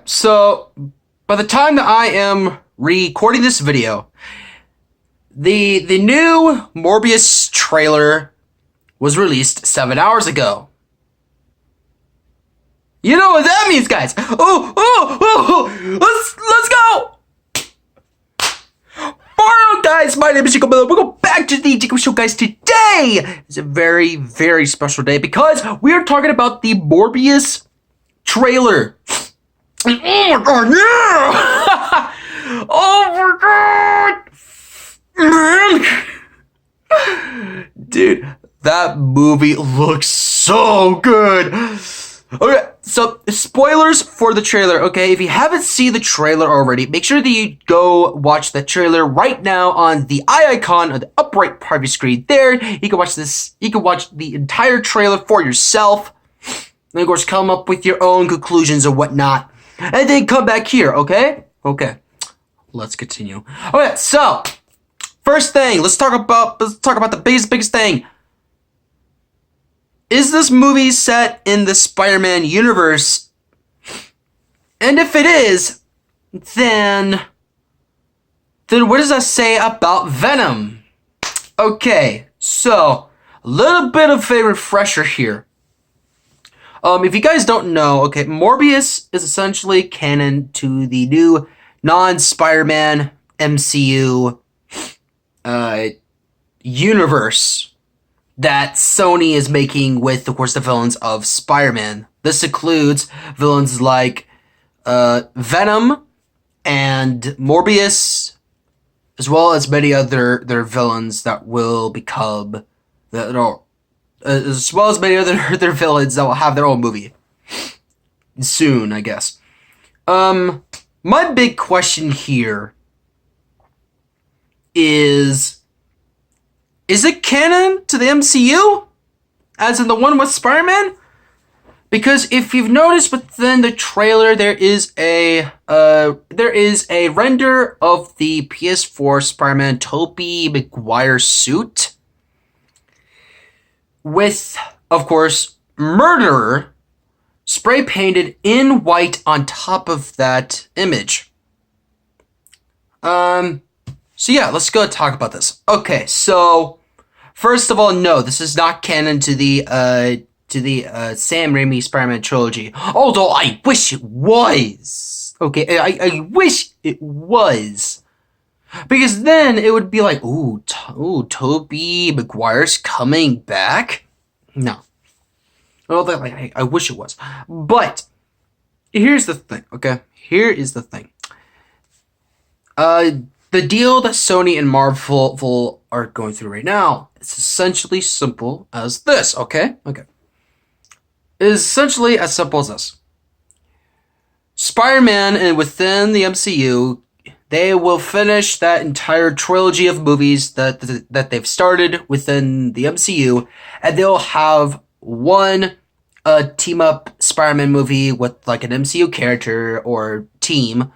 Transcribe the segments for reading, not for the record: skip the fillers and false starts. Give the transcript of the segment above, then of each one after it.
so by the time that I am recording this video, the new Morbius trailer was released 7 hours ago. You know what that means, guys? Let's go! Alright, guys, my name is Jacob Miller. Welcome back to the Jacob Show, guys. Today is a very, very special day because we are talking about the Morbius trailer. And oh my god, yeah! Oh my god! Man! Dude, that movie looks so good. Okay, so spoilers for the trailer, okay? If you haven't seen the trailer already, make sure that you go watch the trailer right now on the eye icon on the upright part of your screen there. You can watch this, you can watch the entire trailer for yourself. And of course, come up with your own conclusions and whatnot. And then come back here, okay? Okay, let's continue. Okay, so, first thing, let's talk about the biggest thing. Is this movie set in the SpiderMan universe? And if it is, then what does that say about Venom? Okay, so a little bit of a refresher here. If you guys don't know, okay, Morbius is essentially canon to the new non-Spider-Man MCU universe that Sony is making with, of course, the villains of Spider-Man. This includes villains like Venom and Morbius, as well as many other their villains that will become, as well as many other villains that will have their own movie soon, I guess. My big question here is it canon to the MCU? As in the one with Spider-Man? Because if you've noticed within the trailer, there is a render of the PS4 Spider-Man Tobey Maguire suit with, of course, Murderer spray painted in white on top of that image. So yeah, let's go talk about this. Okay, so first of all, no, this is not canon to the Sam Raimi Spider-Man trilogy. Although I wish it was. Okay, I wish it was, because then it would be like, ooh, Tobey Maguire's coming back. No, well, I wish it was, but here's the thing. Okay, here is the thing. The deal that Sony and Marvel are going through right now is essentially simple as this, okay? Okay. It is essentially as simple as this. Spider-Man and within the MCU, they will finish that entire trilogy of movies that they've started within the MCU, and they'll have one team-up Spider-Man movie with like an MCU character or team.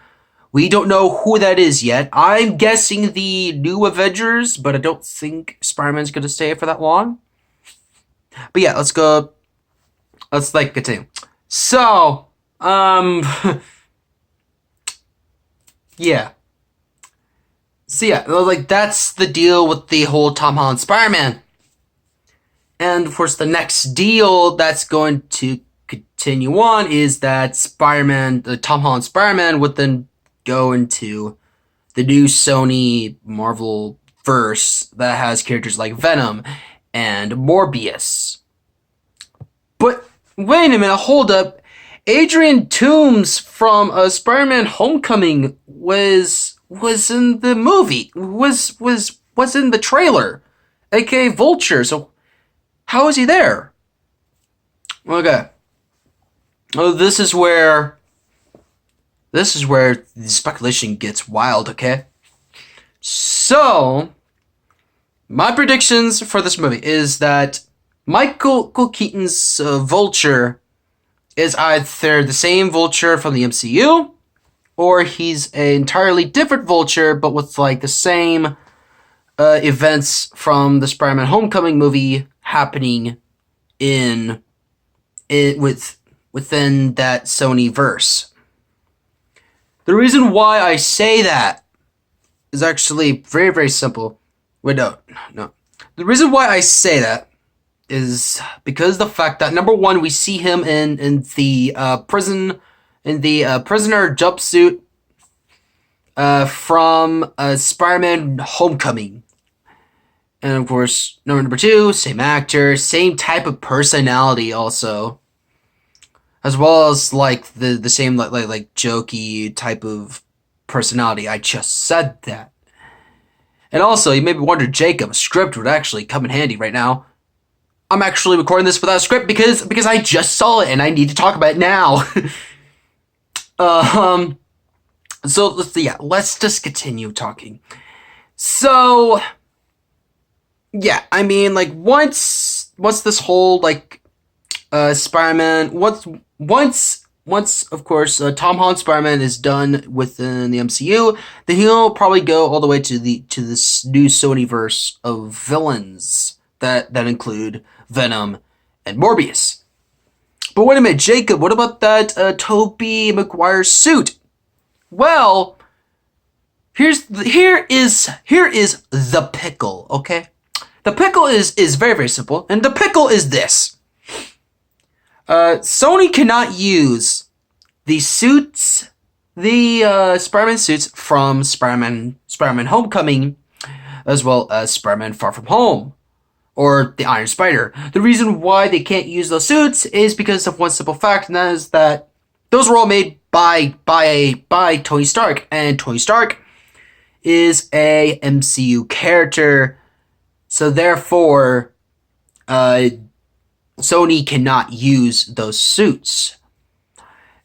We don't know who that is yet. I'm guessing the new Avengers, but I don't think Spider-Man's going to stay for that long. But yeah, let's go. Let's continue. So, yeah. So yeah, that's the deal with the whole Tom Holland Spider-Man. And of course, the next deal that's going to continue on is that Spider-Man, the Tom Holland Spider-Man, would then go into the new Sony Marvel verse that has characters like Venom and Morbius. But wait a minute, hold up. Adrian Toomes from Spider-Man Homecoming was in the movie, was in the trailer, aka Vulture. So how is he there? Okay. Oh, this is where the speculation gets wild, okay? So, my predictions for this movie is that Michael Keaton's Vulture is either the same Vulture from the MCU, or he's an entirely different Vulture, but with the same events from the Spider-Man Homecoming movie happening within that Sony verse. The reason why I say that is actually very, very simple. Wait, no. The reason why I say that is because the fact that, number one, we see him in the prison, in the prisoner jumpsuit from Spider-Man Homecoming. And of course, number two, same actor, same type of personality also. As well as like the same like jokey type of personality. I just said that. And also, you maybe wonder, Jacob, a script would actually come in handy right now. I'm actually recording this without a script because I just saw it and I need to talk about it now. So let's just continue talking. So yeah, I mean, like once this whole like Spider-Man once of course Tom Holland Spider-Man is done within the MCU, then he'll probably go all the way to this new Sonyverse of villains that include Venom and Morbius. But wait a minute, Jacob, what about that Tobey Maguire suit? Well, here is the pickle, okay? The pickle is very, very simple, and the pickle is this. Sony cannot use the suits, the Spider-Man suits from Spider-Man Homecoming, as well as Spider-Man Far From Home, or the Iron Spider. The reason why they can't use those suits is because of one simple fact, and that is that those were all made by Tony Stark, and Tony Stark is a MCU character, so therefore, Sony cannot use those suits.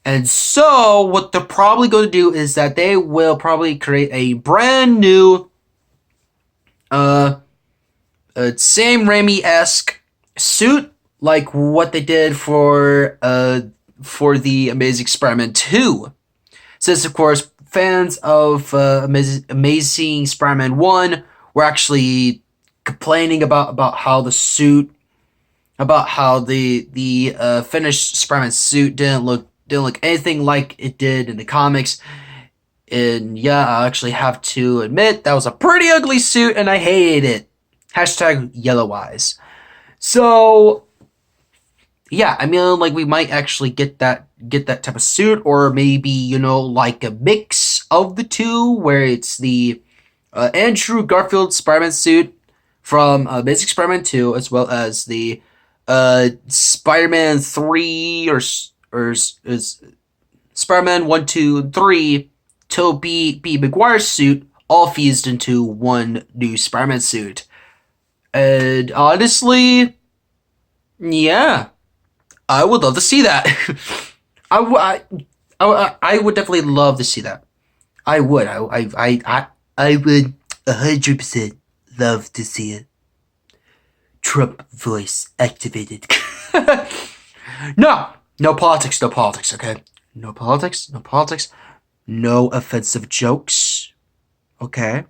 And so, what they're probably going to do is that they will probably create a brand new, Sam Raimi-esque suit, like what they did for the Amazing Spider-Man 2. Since, of course, fans of Amazing Spider-Man 1 were actually complaining about how the suit, about how the finished Spider-Man suit didn't look anything like it did in the comics. And yeah, I actually have to admit that was a pretty ugly suit, and I hated it. Hashtag yellow eyes. So yeah, I mean, like we might actually get that type of suit, or maybe like a mix of the two, where it's the Andrew Garfield Spider-Man suit from Amazing Spider-Man 2, as well as the Spider-Man 3 or Spider-Man 1, 2, and 3 Tobey Maguire suit, all fused into one new Spider-Man suit. And honestly, yeah, I would love to see that. I would definitely love to see that. I would 100% love to see it. Trump voice activated. No politics, okay? No politics. No offensive jokes. Okay.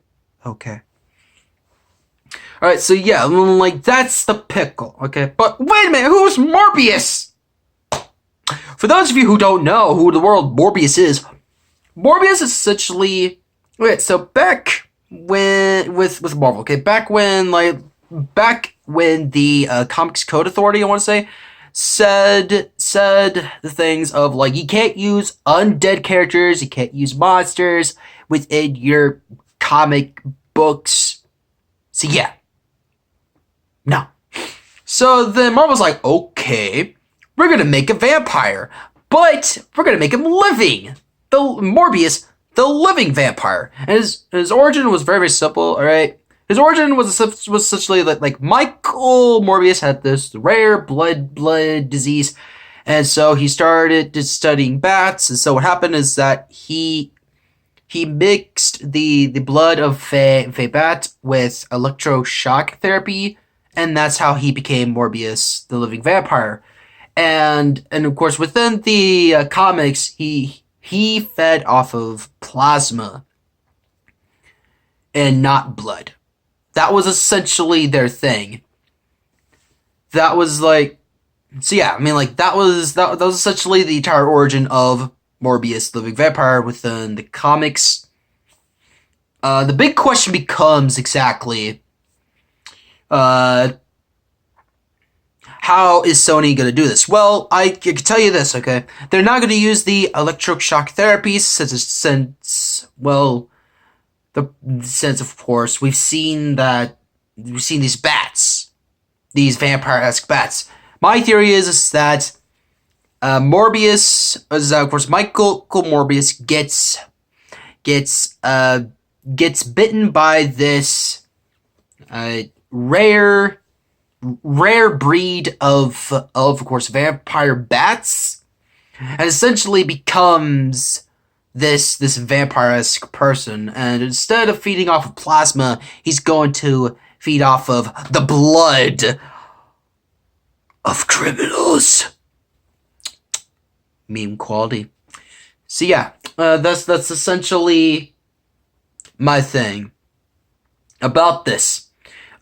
Alright, so yeah, like, that's the pickle, okay? But wait a minute, who's Morbius? For those of you who don't know who the world Morbius is essentially... Wait, so back when... With Marvel, okay? Back when the Comics Code Authority, I want to say, said the things of, like, you can't use undead characters, you can't use monsters within your comic books. So yeah. No. So then Marvel's like, okay, we're gonna make a vampire, but we're gonna make him living. The Morbius, the living vampire. And his origin was very, very simple, alright? His origin was essentially like Michael Morbius had this rare blood disease, and so he started studying bats. And so what happened is that he mixed the blood of a bat with electroshock therapy, and that's how he became Morbius, the living vampire. And of course, within the comics, he fed off of plasma and not blood. That was essentially their thing. That was like, so yeah, I mean, like, that was essentially the entire origin of Morbius, the living vampire within the comics. The big question becomes exactly, how is Sony going to do this? Well, I can tell you this, okay? They're not going to use the electroshock therapy since, well, the sense, of course, we've seen these bats, these vampire-esque bats. My theory is that Morbius, of course, Michael Morbius gets bitten by this rare breed of course, vampire bats, and essentially becomes this vampire-esque person. And instead of feeding off of plasma, he's going to feed off of the blood of criminals. Meme quality. So yeah, that's essentially my thing about this.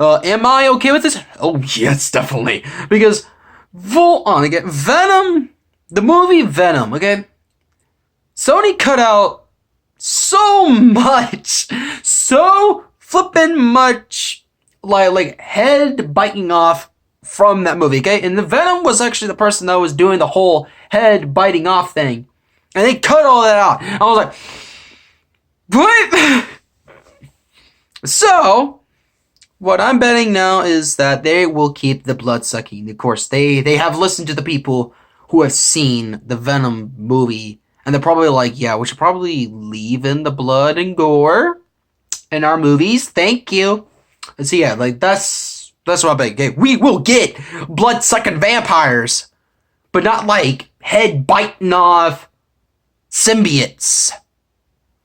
Am I okay with this? Oh yes, definitely. Because Venom, the movie Venom, okay? Sony cut out so much, so flippin' much, like head biting off from that movie, okay? And the Venom was actually the person that was doing the whole head biting off thing. And they cut all that out. I was like, what? So, what I'm betting now is that they will keep the blood sucking. Of course, they have listened to the people who have seen the Venom movie. And they're probably like, yeah, we should probably leave in the blood and gore in our movies. Thank you. And so yeah, like that's what I'm betting. Okay, we will get blood-sucking vampires, but not like head-biting off symbiotes.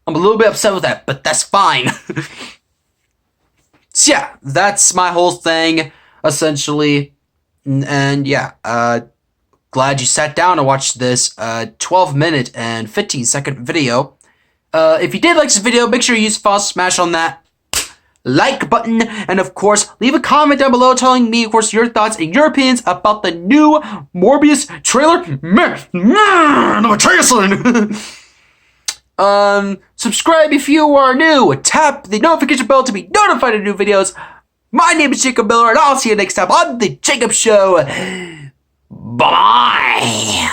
I'm a little bit upset with that, but that's fine. So yeah, that's my whole thing, essentially. And yeah, glad you sat down and watched this 12-minute and 15-second video. If you did like this video, make sure you use fast smash on that like button, and of course, leave a comment down below telling me, of course, your thoughts and your opinions about the new Morbius trailer. Subscribe if you are new. Tap the notification bell to be notified of new videos. My name is Jacob Miller, and I'll see you next time on The Jacob Show. Bye.